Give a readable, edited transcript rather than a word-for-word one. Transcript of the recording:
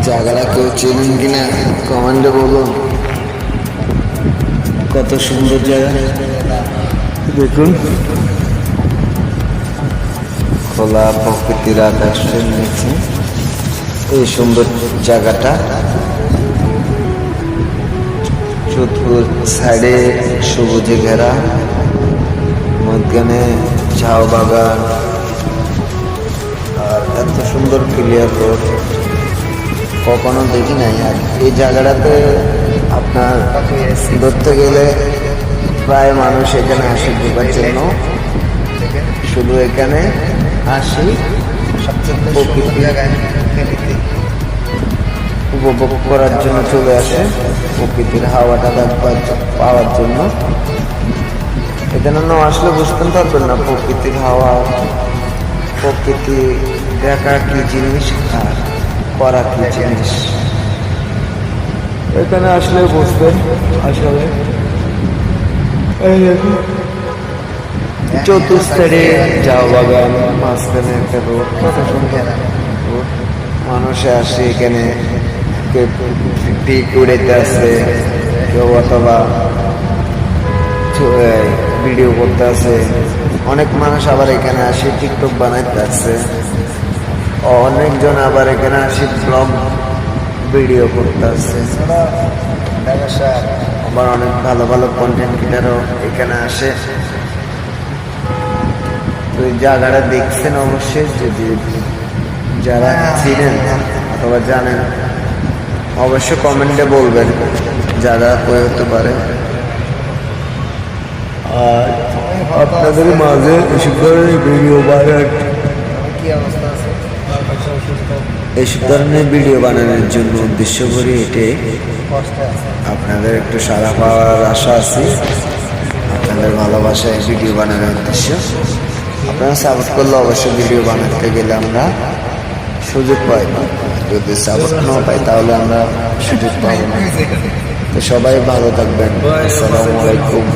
জায়গাটা কেউ চেনেন কিনা কমেন্টে বলুন। কত সুন্দর জায়গা দেখুন, খোলা প্রকৃতির আকাশের নিচে এই সুন্দর জায়গাটা। চতুর্থ সাইডে সবুজে ঘেরা, মধ্যখানে ঝাউ বাগান, আর এত সুন্দর ক্লিয়ার রোড কখনো দেখি নাই। আর এই জায়গাটাতে আপনার ধরতে গেলে প্রায় মানুষ এখানে আসে ঘুরবার জন্য, শুধু এখানে আসি প্রকৃতি উপভোগ করার জন্য চলে আসে, প্রকৃতির হাওয়াটা পাওয়ার জন্য। এখানে না আসলে বুঝতে পারবেন না প্রকৃতির হাওয়া, প্রকৃতি দেখা কি জিনিস আর করা কি জিনিস। এখানে আসলে বুঝবেন আসলে। চতুর্থে ঝাউ বাগান, মাঝখানে একটা রোড, কত সুন্দর রোড। মানুষে আসে এখানে, কেউ পিক উড়াইতে আসে, কেউ অথবা ভিডিও করতে আসে। অনেক মানুষ আবার এখানে আসে টিকটক বানাইতে আসছে, অনেকজন আবার এখানে আসে ব্লগ ভিডিও করতে আসছে। আবার অনেক ভালো ভালো কন্টেন্ট ক্রিয়েটারও এখানে আসে। তো এই জায়গাটা দেখছেন অবশ্যই, যদি যারা চিনেন অথবা জানেন অবশ্যই কমেন্টে বলবেন, যারা কই হতে পারে। আর আপনাদের মাঝে এসব ধরনের ভিডিও বানানোর এইসব ধরনের ভিডিও বানানোর জন্য উদ্দেশ্য করি এটাই, আপনাদের একটু সাড়া পাওয়ার আশা আছে, আপনাদের ভালোবাসায় ভিডিও বানানোর উদ্দেশ্য। আপনারা সাপোর্ট করলে অবশ্যই ভিডিও বানাতে গেলে আমরা সুযোগ পাই, যদি সাপোর্ট না পাই তাহলে আমরা সুযোগ পাবো না। তো সবাই ভালো থাকবেন। আসসালামু আলাইকুম।